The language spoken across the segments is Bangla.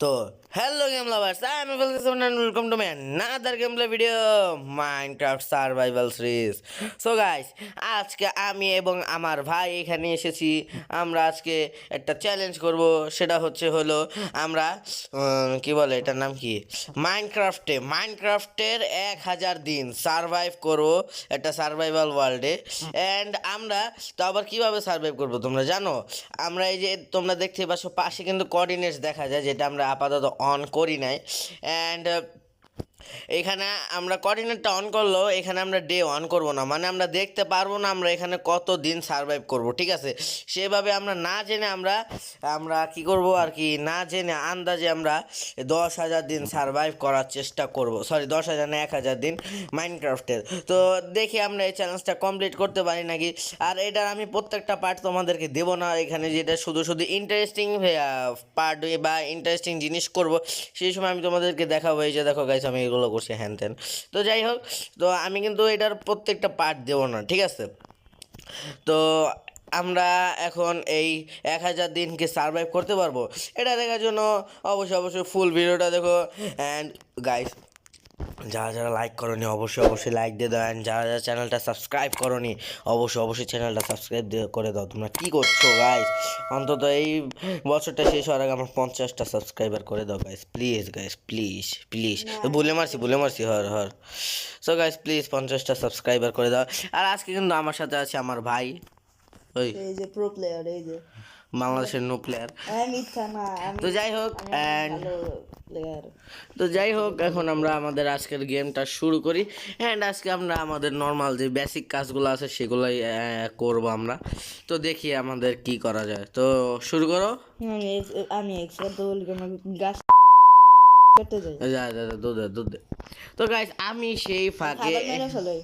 তো হ্যালো গেম লাভার্স, আমি welcome to my another game play video Minecraft survival series. So guys, আজকে আমি এবং আমার ভাই এখানে এসেছি। আমরা আজকে একটা চ্যালেঞ্জ করব, সেটা হলো আমরা কি বলে এটার নাম কি, মাইনক্রাফটের 1000 দিন সার্ভাইভ করব একটা সার্ভাইভাল ওয়ার্ল্ডে। অ্যান্ড আমরা তো আবার কীভাবে সার্ভাইভ করব তোমরা জানো? আমরা এই যে তোমরা দেখতে পাচ্ছ পাশে কিন্তু কোঅর্ডিনেটস দেখা যায়, যেটা আমরা আপাতত অন করি নাই। অ্যান্ড এখানে আমরা কোঅর্ডিনেটটা অন করলেও এখানে আমরা ডে অন করব না, মানে আমরা দেখতে পারবো না আমরা এখানে কত দিন সার্ভাইভ করব, ঠিক আছে? সেভাবে আমরা না জেনে আমরা আমরা কি করব আর কি, না জেনে আন্দাজে আমরা 10,000 দিন সার্ভাইভ করার চেষ্টা করব। সরি, 10,000 না 1,000 দিন মাইনক্রাফটের। তো দেখি আমরা এই চ্যালেঞ্জটা কমপ্লিট করতে পারি নাকি। আর এটার আমি প্রত্যেকটা পার্ট তোমাদেরকে দেবো না এখানে, যেটা শুধু শুধু ইন্টারেস্টিং পার্ট বা ইন্টারেস্টিং জিনিস করব সেই সময় আমি তোমাদেরকে দেখাবো। এই যে দেখো গাইস, আমি এগুলো করছি হ্যান ত্যান। তো যাই হোক, তো আমি কিন্তু এটার প্রত্যেকটা পার্ট দেবো না, ঠিক আছে? তো আমরা এখন এই 1,000 দিনকে সার্ভাইভ করতে পারবো, এটা দেখার জন্য অবশ্যই ফুল ভিডিওটা দেখো। অ্যান্ড গাইস, যারা যারা লাইক করনি অবশ্যই লাইক দিয়ে দাও। অ্যান্ড যারা যারা চ্যানেলটা সাবস্ক্রাইব করনি অবশ্যই চ্যানেলটা সাবস্ক্রাইব করে দাও। তোমরা কী করছো গাইস? অন্তত এই বছরটা শেষ হওয়ার আগে আমার 50টা সাবস্ক্রাইবার করে দাও গাইস, প্লিজ গাইস, প্লিজ। ভুলে মারছি হর। সো গাইস, প্লিজ 50টা সাবস্ক্রাইবার করে দাও। আর আজকে কিন্তু আমার সাথে আছে আমার ভাই, ওই এই যে প্রো প্লেয়ার, এই যে বাংলাদেশের নো প্লেয়ার। মিথ্যা না, তো যাই হোক, ভালো প্লেয়ার। এখন আমরা আমাদের আজকের গেমটা শুরু করি। অ্যান্ড আজকে আমরা আমাদের নর্মাল যে বেসিক কাজগুলো আছে সেগুলোই করব আমরা। তো দেখি আমাদের কি করা যায়। তো শুরু করো। আমি এক্সপার্ট তো বলি কোনো গাছ কাটতে যাই। যা দুধ দে। তো গাইস, আমি সেই ফাঁকে খাবার মেরে ফেলে,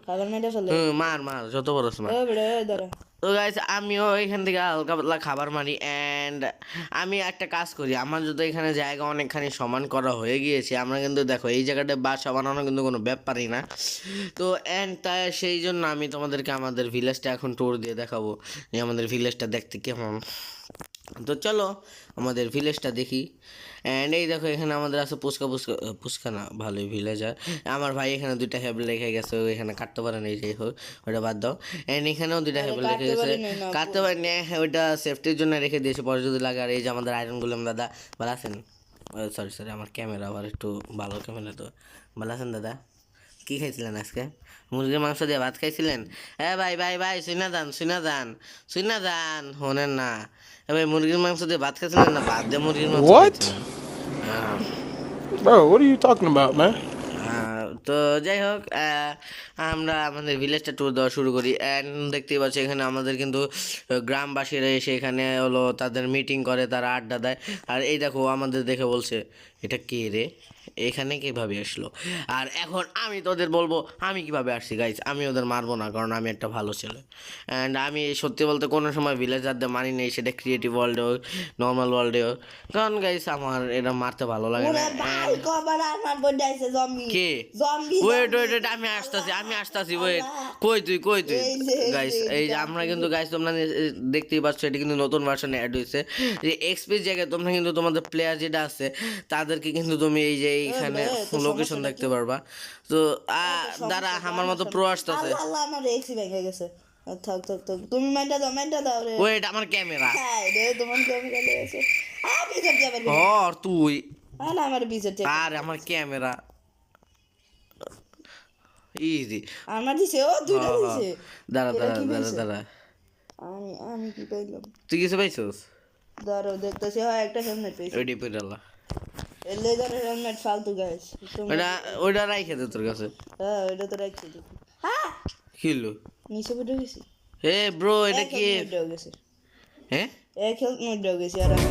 খাবার মেরে ফেলে। মার যত বড় মার। এ বড় ধরে। তো গাইস, আমিও এখান থেকে হালকা পাতলা খাবার মারি। অ্যান্ড আমি একটা কাজ করি, আমার যদি এখানে জায়গা অনেকখানি সমান করা হয়ে গিয়েছে, আমরা কিন্তু দেখো এই জায়গাটা বাসা বানানো কিন্তু কোনো ব্যাপারই না। তো অ্যান্ড তাই সেই জন্য আমি তোমাদেরকে আমাদের ভিলেজটা এখন ট্যুর দিয়ে দেখাবো যে আমাদের ভিলেজটা দেখতে কেমন। তো চলো আমাদের ভিলেজটা দেখি। অ্যান্ড এই দেখো, এখানে আমাদের আছে পুচকা না, ভালোই ভিলেজ। আর আমার ভাই এখানে 2টা হেবল রেখে গেছে, এখানে কাটতে পারে না, যাই হোক ওটা বাদ দাও। অ্যান্ড এখানেও 2টা হেবল রেখে গেছে, কাটতে পারে না, ওইটা সেফটির জন্য রেখে দিয়েছে, পরে যদি লাগে। আর এই যে আমাদের আয়রন গুলাম দাদা, ভালো আছেন? সরি, আমার ক্যামেরা আবার একটু ভালো ক্যামেরা। তো ভালো আছেন দাদা? কী খাইছিলেন আজকে? মুরগির মাংস দিয়ে ভাত খাইছিলেন? হ্যাঁ ভাই, শুনা যান শোনেন না। ভাই, মুরগির মাংস দিয়ে ভাত খাইছিলেন না ভাত দিয়ে মুরগির মাংস খাইছিলেন? Bro, what are you talking about, man? তো যাই হোক, আমরা আমাদের ভিলেজটা ট্যুর দেওয়া শুরু করি। অ্যান্ড দেখতেই পাচ্ছি এখানে আমাদের কিন্তু গ্রামবাসীরা এসে এখানে হলো তাদের মিটিং করে, তারা আড্ডা দেয়। আর এই দেখো, আমাদের দেখে বলছে এটা কে রে, এখানে কীভাবে আসলো? আর এখন আমি তোদের বলবো আমি কিভাবে আসছি। গাইস, আমি ওদের মারবো না, কারণ আমি একটা ভালো ছেলে। অ্যান্ড আমি সত্যি বলতে কোনো সময় ভিলেজারদের মানি নেই, সেটা ক্রিয়েটিভ ওয়ার্ল্ডে হোক নর্মাল ওয়ার্ল্ডে হোক, কারণ গাইস আমার এটা মারতে ভালো লাগে না। ভাই কবার আমার বডি আইছে জম্বি। কে? ওয়েট, আমি আসতাছি ওয়েট। কই তুই গাইস? এই যে আমরা কিন্তু গাইস, তোমরা দেখতেই পাচ্ছ এটা কিন্তু নতুন ভার্সনে অ্যাড হয়েছে, যে এক্সপি জায়গায় তোমরা কিন্তু তোমাদের প্লেয়ার যেটা আছে তাদেরকে কিন্তু তুমি এই যে এইখানে লোকেশন দেখতে পারবা। তো দাঁড়া, আমার মতো প্রো আসতেছে। আল্লাহ আমার এক্সি ভেঙে গেছে। থাক তুমি মাইন্ডা দাও রে। ওয়েট, আমার ক্যামেরা। হ্যাঁ রে, তোমার ক্যামেরা লেগেছে। বিজেট যাবে তুই না, আমার বিজেট আর আমার ক্যামেরা ইজি। আমার দিছে, ও দুইটা দিছে। দাঁড়া। আমি কি পাইলাম? তুই কিছু পাইছিস? দাঁড়াও দেখতেছি। হ্যাঁ, একটা হেলমেট পেয়েছি। ওইটি পেরালা, এই লেজারের হেলমেট ফালতু গাইস। ওইটা রাইখে দে তোর কাছে। হ্যাঁ, ওইটা তো রাখছি। হ্যাঁ, কিলো নিচে পড়ে গেছি। হে ব্রো, এটা কি? গেছে। হ্যাঁ, এক হেলমেট গেছি। আর আমি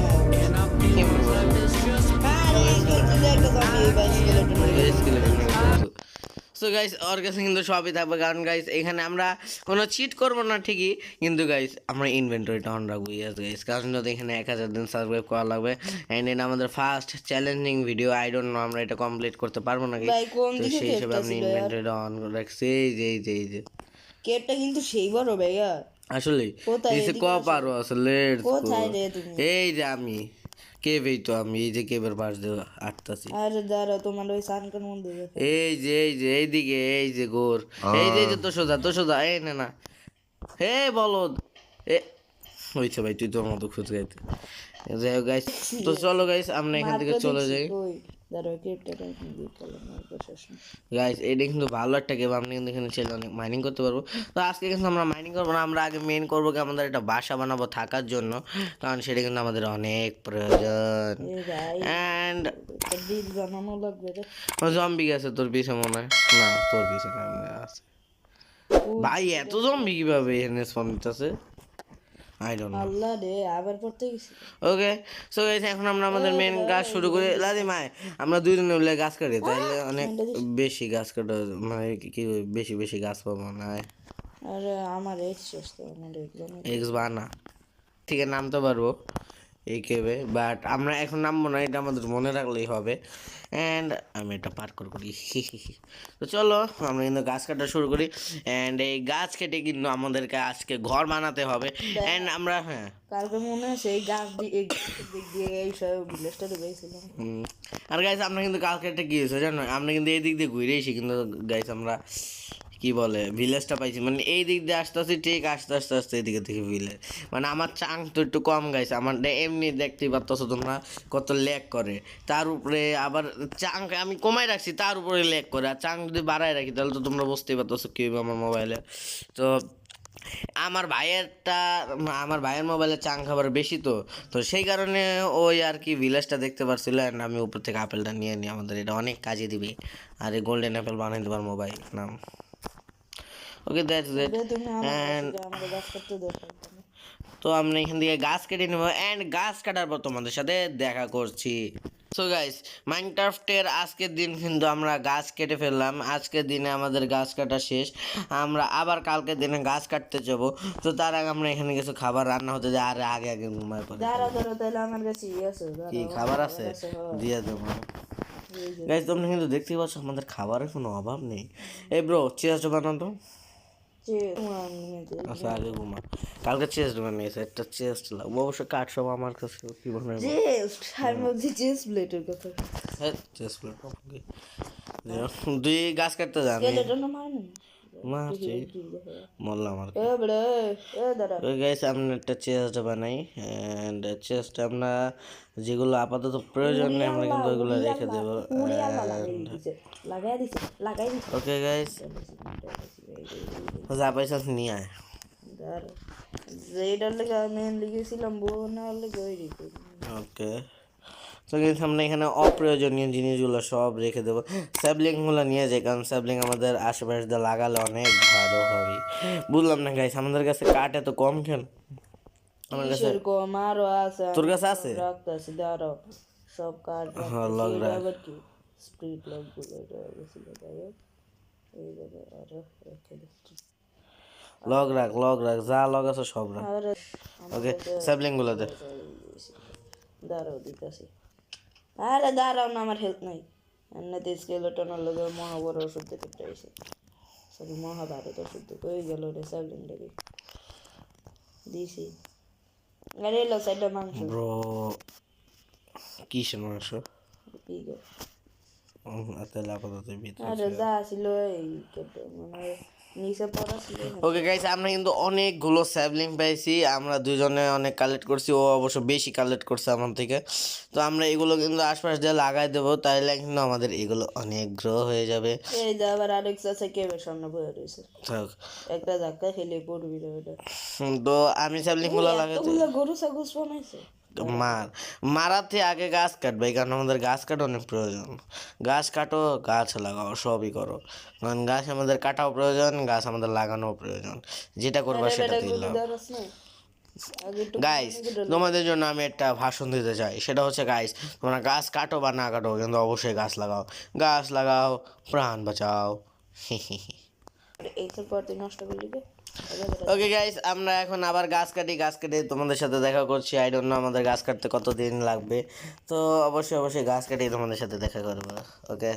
সো গাইস, ওর কাছে কিন্তু সবই থাকবে, কারণ গাইস এখানে আমরা কোনো চিট করবো না ঠিকই, কিন্তু গাইস আমরা ইনভেন্টরিটা অন রাখবো। ইয়েস গাইস, কারণ যদি এখানে 1000 দিন সার্ভাইভ করা লাগবে। অ্যান্ড এটা আমাদের first challenging video, I don't know আমরা এটা কমপ্লিট করতে পারবো নাকি। তো সেই হিসেবে আমি ইনভেন্টরিটা অন করে রাখছি। এই যে কেটটা কিন্তু সেই বড় ভাইয়া। আসলে নিচে কপারও আছে। কোথায় রে তুমি? এই যে আমি কেবেই তো আমি এই যে কেবের পাশ দিয়ে আটতাছি। আরে দাঁড়াও তোমার ওই সানকার মন্দির দেখো। এই যে এইদিকে এই যে গোর এই যে তো সোজা এই না হে বলদ এ হইছে ভাই তুই তোর মতো খুঁজ গাইতে। যাই হোক গাইস, তো চলো গাইস আমরা এখান থেকে মাত্র চলে দেখছি, যাই। কই দাঁড়াও কেপটা এখন দিয়ে করলাম আর প্রশাসন। গাইস এটা কিন্তু ভালো একটা গেম, আপনি কিন্তু এখানে ছেলে অনেক মাইনিং করতে পারবো। তো আজকে কিন্তু আমরা মাইনিং করবো না, আমরা আগে মেন করবো কি আমাদের একটা বাসা বানাবো থাকার জন্য, কারণ সেটা কিন্তু আমাদের অনেক প্রয়োজন। এ ভাই অ্যান্ড একটা ব্রিজ বানানো লাগবে রে। জম্বি গেছে তোর পিছে মনে হয়, না তোর পিছে না মনে হয় আছে। ভাই এত জম্বি কিভাবে এখানে স্পন হইতাছে? I don't know. আল্লাহ রে আবার পড়তে গেছি। ওকে সো গাইস এখন আমরা আমাদের মেন গাছ শুরু করি। লাদি মাই আমরা দুইজনে মিলে গাছ কাটি, তাইলে অনেক বেশি গাছ কাটা মানে কি বেশি বেশি গাছ পাবো না। আরে আমার এক্স শেষ তো আমার এক্সাম। এক্স বানা ঠিক আছে নামতে পারবো এই কেবে, বাট আমরা এখন নামবো না, এটা আমাদের মনে রাখলেই হবে। অ্যান্ড আমি এটা পার্কর করি তো চলো আমরা কিন্তু গাছ কাটা শুরু করি। অ্যান্ড এই গাছ কেটে কিন্তু আমাদেরকে আজকে ঘর বানাতে হবে। অ্যান্ড আমরা হ্যাঁ কালকে মনে আছে এই গাছ দিয়ে এই গাছের দিক দিয়ে এই সব ভিলেজটা ঢুকেছিলাম। আর গাইস আমরা কিন্তু কালকে একটা কি হয়েছে জানো, আমরা কিন্তু এই দিক দিয়ে ঘুরে এসি, কিন্তু গাইস আমরা কি বলে ভিলেজটা পাইছি, মানে এই দিক দিয়ে আসতে আসতে ঠিক আসতে আসতে আসতে এদিকে থেকে ভিলেজ, মানে আমার চাং তো একটু কম গাইছে, আমার এমনি দেখতেই পারতেছো তোমরা কত ল্যাগ করে, তার উপরে আবার চাং আমি কমাই রাখছি তার উপরে ল্যাগ করে, আর চাং যদি বাড়ায় রাখি তাহলে তো তোমরা বুঝতেই পারতেছো কি হবে আমার মোবাইলে। তো আমার ভাইয়ের মোবাইলে চাং খাবার বেশি, তো তো সেই কারণে ওই আর কি ভিলেজটা দেখতে পারছিল, অ্যান্ড আমি উপর থেকে আপেলটা নিয়ে নিই, আমাদের এটা অনেক কাজে দিবে। আর এই গোল্ডেন অ্যাপেল বানাই দেবার মোবাইল নাম। Okay that's it. তুমি আমার অ্যান্ড আমাকে গাছ করতে দেখো। তো আমরা এখান থেকে গাছ কেটে নেবো, অ্যান্ড গাছ কাটার পর তোমাদের সাথে দেখা করছি। সো গাইস মাইনক্রাফটের আজকের দিন কিন্তু আমরা গাছ কেটে ফেললাম, আজকের দিনে আমাদের গাছ কাটা শেষ, আমরা আবার কালকের দিনে গাছ কাটতে যাবো। তো তার আগে আমরা এখানে কিছু খাবার রান্না হতে যাই, আর আগে আগে ঘুমায় পড়ে। দাঁড়াও তাহলে আমার কাছে ইয়ে আছে কি খাবার আছে দিয়ে দেবো। গাইস তোমরা কিন্তু দেখতেই পাচ্ছ আমাদের খাবারের কোনো অভাব নেই। এই ব্রো চেয়ারটা বানাও তো। আচ্ছা আগে ঘুমা, কালকে চেস্ট বানিয়েছে একটা চেস্ট লাগবে, অবশ্য কাঠ সব আমার কাছে কি মনে হয় আমি বলছি চেস্ট প্লেটের কথা। চেস্ট প্লেট দুই গাছ কাটতে যান স্কেলেটন মারনি মারছি মরলাম আর এ বড় এ দাঁড়া ওই গাইস আমরা একটা চেস্ট বানাই, এন্ড চেস্ট আমরা যেগুলো আপাতত প্রয়োজন নেই আমরা কিন্তু ওইগুলো রেখে দেবো। লাগাই দিছে ওকে গাইস যা পয়সা নিয়ে আয়। যেটার লেগে আমি লিখেছিলাম বউ না লেগে ওই রেখে ওকে তো কিন্তু আমরা এখানে অপ্রয়োজনীয় জিনিসগুলো সব রেখে দেবো, স্যাবলিংগুলো নিয়ে যাই, কারণ স্যাবলিং আমাদের আশেপাশে দিয়ে লাগালে অনেক ভালো হবে। বুঝলাম না গাইস আমাদের কাছে কাঠ এত কম কেন? আমার কাছে কম আরো আছে, তোর কাছে আছে রাখতেছি দাঁড়াও সব কাঠ লগ রাখ আবার কি স্প্রিট লগ গুলো এটা গেছিল তাই এই জায়গায় আরো রেখে দিচ্ছি। লগ রাখ যা লগ আছে সব রাখ। আর ওকে স্যাবলিংগুলো দে। দাঁড়াও দিতেছি। আরে দাঁড়াও না আমার হেল্প নাই, এমনিতে স্কেলেটনের লগে মহাবড় ওষুধ দেখে পাইছে, সরি মহাভারত ওষুধ দেখে ওই গেল রে স্যাবলিং দেখে দিছি। আরে এলো সাইডে মাংস ব্রো কিসের মাংস? পিগে তাহলে আপাতত ভিতরে আরে যা ছিল এই কেটে মানে নিচে পড়া ছিল। ওকে গাইস আমরা কিন্তু অনেকগুলো স্যাবলিং পাইছি, আমরা দুজনে অনেক কালেক্ট করছি, ও অবশ্য বেশি কালেক্ট করছে আমার থেকে। তো আমরা এগুলো কিন্তু আশপাশ দিয়ে লাগাই দেবো, তাইলে কিন্তু আমাদের এগুলো অনেক গ্রো হয়ে যাবে। এই যে আবার আরেক আছে কেবের সামনে বয়ে রয়েছে, থাক একটা ধাক্কা খেলে পড়বি রে ওটা। তো আমি স্যাবলিংগুলো লাগাইতে এতগুলো গরু ছাগল বানাইছে। মারাতে আগে গাছ কাটবে, কারণ আমাদের গাছ কাটা অনেক প্রয়োজন। গাছ কাটো গাছ লাগাও সবই করো, কারণ গাছ আমাদের কাটাও প্রয়োজন, গাছ আমাদের লাগানোও প্রয়োজন, যেটা করবা সেটা দিলাম। গাইস তোমাদের জন্য আমি একটা ভাষণ দিতে চাই, সেটা হচ্ছে গাইস তোমরা গাছ কাটো বা না কাটো কিন্তু অবশ্যই গাছ লাগাও প্রাণ বাঁচাও। এইটার পর তুই নষ্ট করলি কে? ওকে গাইস আমরা এখন আবার গাছ কেটে তোমাদের সাথে দেখা করছি। আই ডোন্ট নো আমাদের গাছ কাটতে কত দিন লাগবে, তো অবশ্যই গাছ কাটি তোমাদের সাথে দেখা করবো। ওকে।